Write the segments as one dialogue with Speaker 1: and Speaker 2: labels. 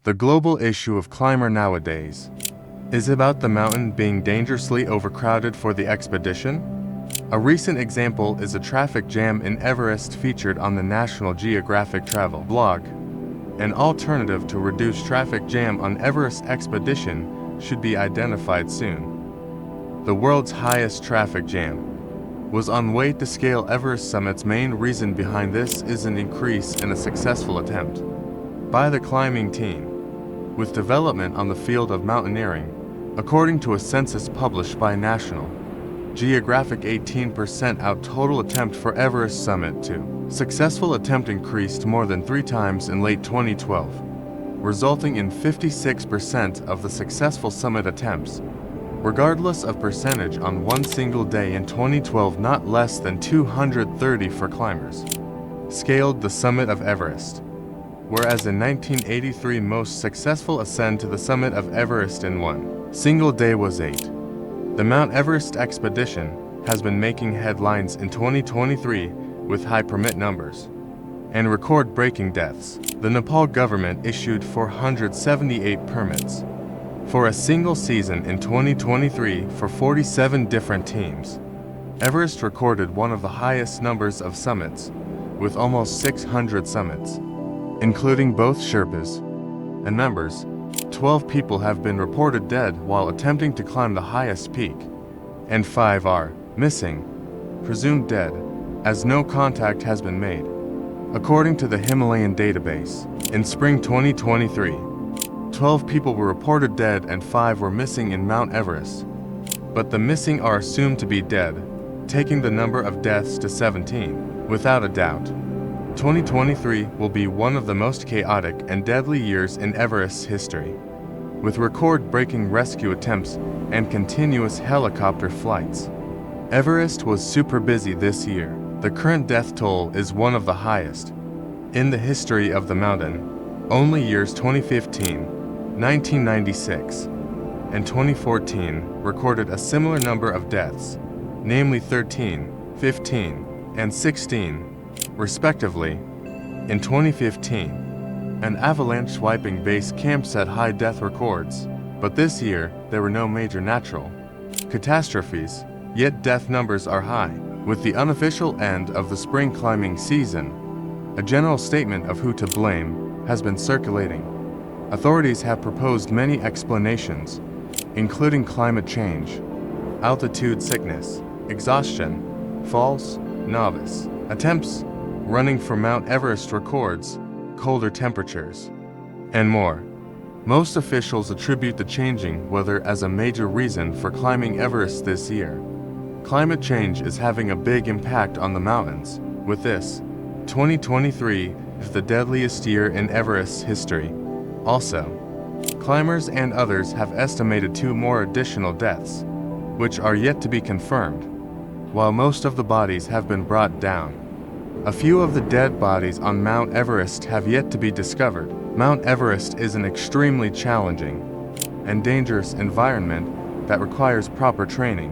Speaker 1: The global issue of climber nowadays is about the mountain being dangerously overcrowded for the expedition. A recent example is a traffic jam in Everest featured on the National Geographic travel blog. An alternative to reduce traffic jam on Everest expedition should be identified soon. The world's highest traffic jam was on way to scale Everest summit's. Main reason behind this is an increase in a successful attempt by the climbing team with development on the field of mountaineering. According to a census published by National Geographic, 18% out total attempt for Everest summit to successful attempt increased more than 3 times in late 2012, resulting in 56% of the successful summit attempts, regardless of percentage, on one single day in 2012. Not less than 230 for climbers scaled the summit of Everest, whereas in 1983 most successful ascend to the summit of Everest in one single day was 8. The Mount Everest expedition has been making headlines in 2023 with high permit numbers and record-breaking deaths. The Nepal government issued 478 permits for a single season in 2023 for 47 different teams. Everest recorded one of the highest numbers of summits, with almost 600 summits, including both Sherpas and members. 12 people have been reported dead while attempting to climb the highest peak, and 5 are missing, presumed dead, as no contact has been made. According to the Himalayan database, in spring 2023, 12 people were reported dead and 5 were missing in Mount Everest, but the missing are assumed to be dead, taking the number of deaths to 17. Without a doubt, 2023 will be one of the most chaotic and deadly years in Everest's history, with record-breaking rescue attempts and continuous helicopter flights. Everest was super busy this year. The current death toll is one of the highest in the history of the mountain. Only years 2015, 1996, and 2014 recorded a similar number of deaths, namely 13, 15, and 16, respectively. In 2015, an avalanche wiping base camp set high death records, but this year there were no major natural catastrophes, yet death numbers are high. With the unofficial end of the spring climbing season, a general statement of who to blame has been circulating. Authorities have proposed many explanations, including climate change, altitude sickness, exhaustion, false novice attempts, running for Mount Everest records, colder temperatures, and more. Most officials attribute the changing weather as a major reason for climbing Everest this year. Climate change is having a big impact on the mountains. With this, 2023 is the deadliest year in Everest's history. Also, climbers and others have estimated 2 more additional deaths, which are yet to be confirmed, while most of the bodies have been brought down. A few of the dead bodies on Mount Everest have yet to be discovered. Mount Everest is an extremely challenging and dangerous environment that requires proper training,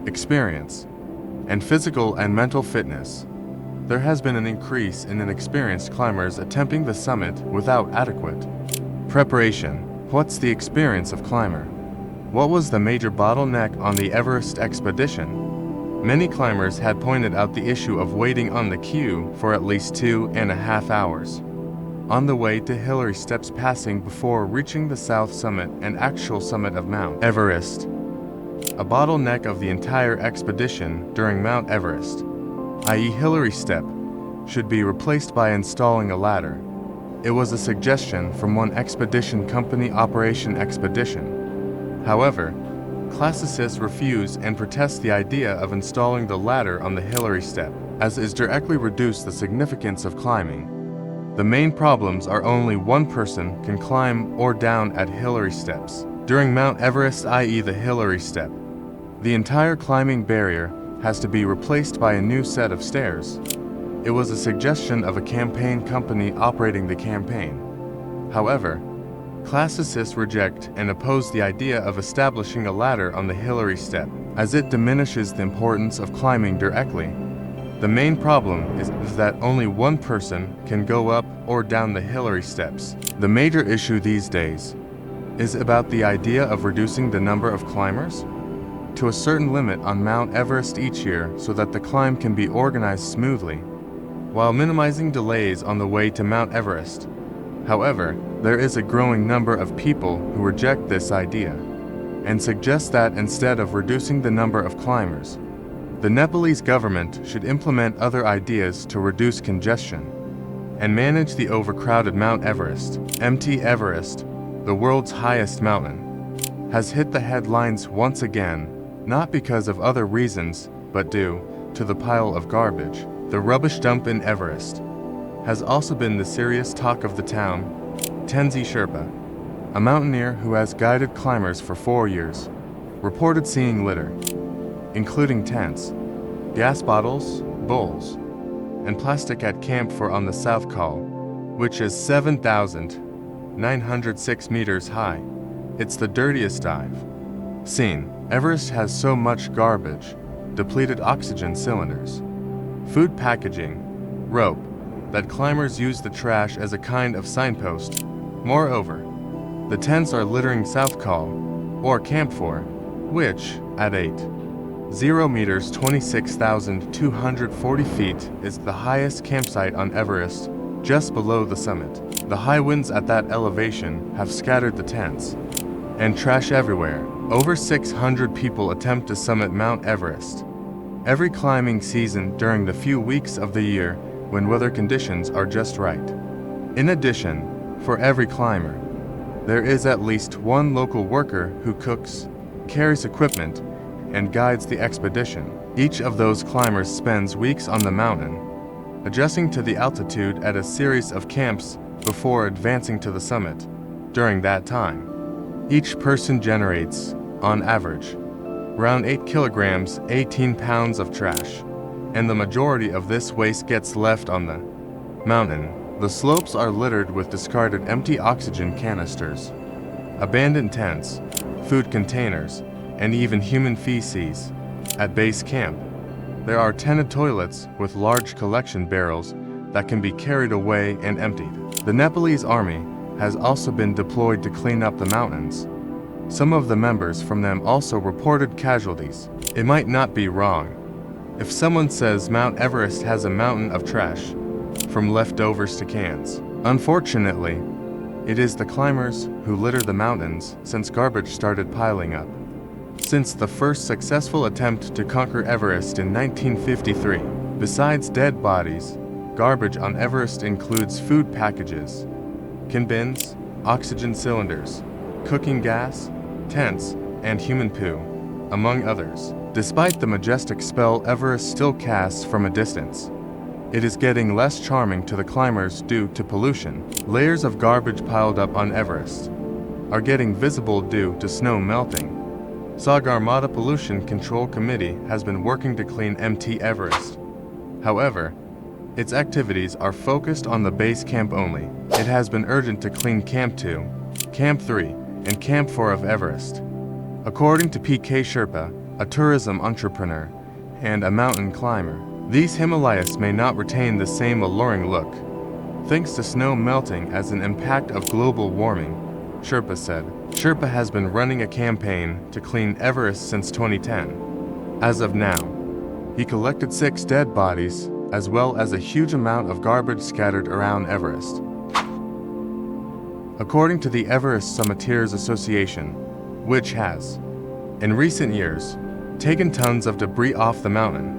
Speaker 1: experience, and physical and mental fitness. There has been an increase in inexperienced climbers attempting the summit without adequate preparation. What's the experience of climber? What was the major bottleneck on the Everest expedition? Many climbers had pointed out the issue of waiting on the queue for at least 2.5 hours on the way to Hillary Steps passing before reaching the south summit and actual summit of Mount Everest. A bottleneck of the entire expedition during Mount Everest, i.e. Hillary Step, should be replaced by installing a ladder. It was a suggestion from one expedition company, Operation Expedition. However, classicists refuse and protest the idea of installing the ladder on the Hillary Step, as it directly reduces the significance of climbing. The main problems are only one person can climb or down at Hillary Steps. During Mount Everest, i.e. the Hillary Step, the entire climbing barrier has to be replaced by a new set of stairs. It was a suggestion of a campaign company operating the campaign. However, classicists reject and oppose the idea of establishing a ladder on the Hillary Step, as it diminishes the importance of climbing directly. The main problem is that only one person can go up or down the Hillary steps. The major issue these days is about the idea of reducing the number of climbers to a certain limit on Mount Everest each year so that the climb can be organized smoothly, while minimizing delays on the way to Mount Everest. However, there is a growing number of people who reject this idea and suggest that instead of reducing the number of climbers, the Nepalese government should implement other ideas to reduce congestion and manage the overcrowded Mount Everest. Mt Everest, the world's highest mountain, has hit the headlines once again, not because of other reasons, but due to the pile of garbage. The rubbish dump in Everest has also been the serious talk of the town. Tenzing Sherpa, a mountaineer who has guided climbers for 4 years, reported seeing litter, including tents, gas bottles, bowls, and plastic at Camp 4 on the South Col, which is 7,906 meters high. It's the dirtiest I've seen. Everest has so much garbage, depleted oxygen cylinders, food packaging, rope, that climbers use the trash as a kind of signpost. Moreover, the tents are littering South Col, or Camp 4, which, at 8,0 meters 26,240 feet, is the highest campsite on Everest, just below the summit. The high winds at that elevation have scattered the tents and trash everywhere. Over 600 people attempt to summit Mount Everest every climbing season during the few weeks of the year when weather conditions are just right. In addition, for every climber, there is at least one local worker who cooks, carries equipment, and guides the expedition. Each of those climbers spends weeks on the mountain, adjusting to the altitude at a series of camps before advancing to the summit. During that time, each person generates, on average, around 8 kilograms, 18 pounds of trash, and the majority of this waste gets left on the mountain. The slopes are littered with discarded empty oxygen canisters, abandoned tents, food containers, and even human feces. At base camp, there are tented toilets with large collection barrels that can be carried away and emptied. The Nepalese army has also been deployed to clean up the mountains. Some of the members from them also reported casualties. It might not be wrong if someone says Mount Everest has a mountain of trash, from leftovers to cans. Unfortunately, it is the climbers who litter the mountains since garbage started piling up. Since the first successful attempt to conquer Everest in 1953, besides dead bodies, garbage on Everest includes food packages, can bins, oxygen cylinders, cooking gas, tents, and human poo, among others. Despite the majestic spell Everest still casts from a distance, it is getting less charming to the climbers due to pollution. Layers of garbage piled up on Everest are getting visible due to snow melting. Sagarmatha Pollution Control Committee has been working to clean Mt Everest. However, its activities are focused on the base camp only. It has been urgent to clean Camp 2, Camp 3, and Camp 4 of Everest. According to PK Sherpa, a tourism entrepreneur and a mountain climber, these Himalayas may not retain the same alluring look, thanks to snow melting as an impact of global warming, Sherpa said. Sherpa has been running a campaign to clean Everest since 2010. As of now, he collected 6 dead bodies, as well as a huge amount of garbage scattered around Everest. According to the Everest Summiteers Association, which has, in recent years, taken tons of debris off the mountain,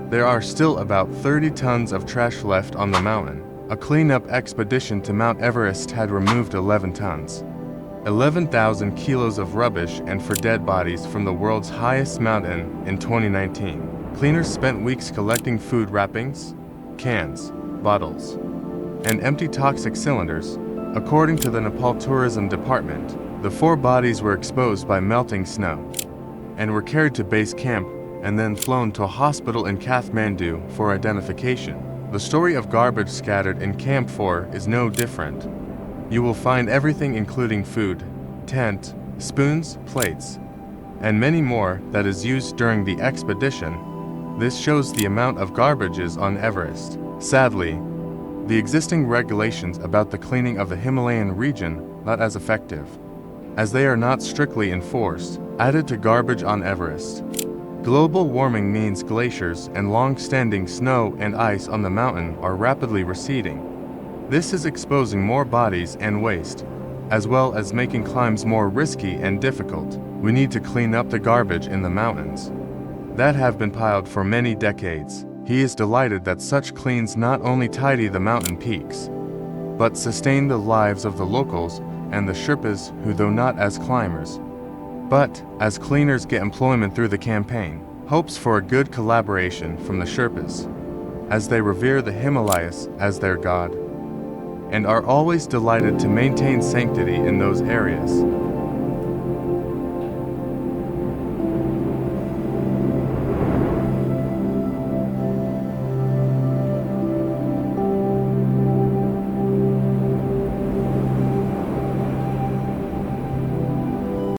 Speaker 1: there are still about 30 tons of trash left on the mountain. A cleanup expedition to Mount Everest had removed 11 tons, 11,000 kilos of rubbish and for dead bodies from the world's highest mountain in 2019. Cleaners spent weeks collecting food wrappings, cans, bottles, and empty toxic cylinders. According to the Nepal Tourism Department, the 4 bodies were exposed by melting snow and were carried to base camp and then flown to a hospital in Kathmandu for identification. The story of garbage scattered in Camp 4 is no different. You will find everything including food, tent, spoons, plates, and many more that is used during the expedition. This shows the amount of garbages on Everest. Sadly, The existing regulations about the cleaning of the Himalayan region not as effective, as they are not strictly enforced, added to garbage on Everest. Global warming means glaciers and long-standing snow and ice on the mountain are rapidly receding. This is exposing more bodies and waste, as well as making climbs more risky and difficult. We need to clean up the garbage in the mountains that have been piled for many decades. He is delighted that such cleans not only tidy the mountain peaks, but sustain the lives of the locals and the Sherpas who, though not as climbers, but as cleaners, get employment through the campaign. Hopes for a good collaboration from the Sherpas, as they revere the Himalayas as their god, and are always delighted to maintain sanctity in those areas.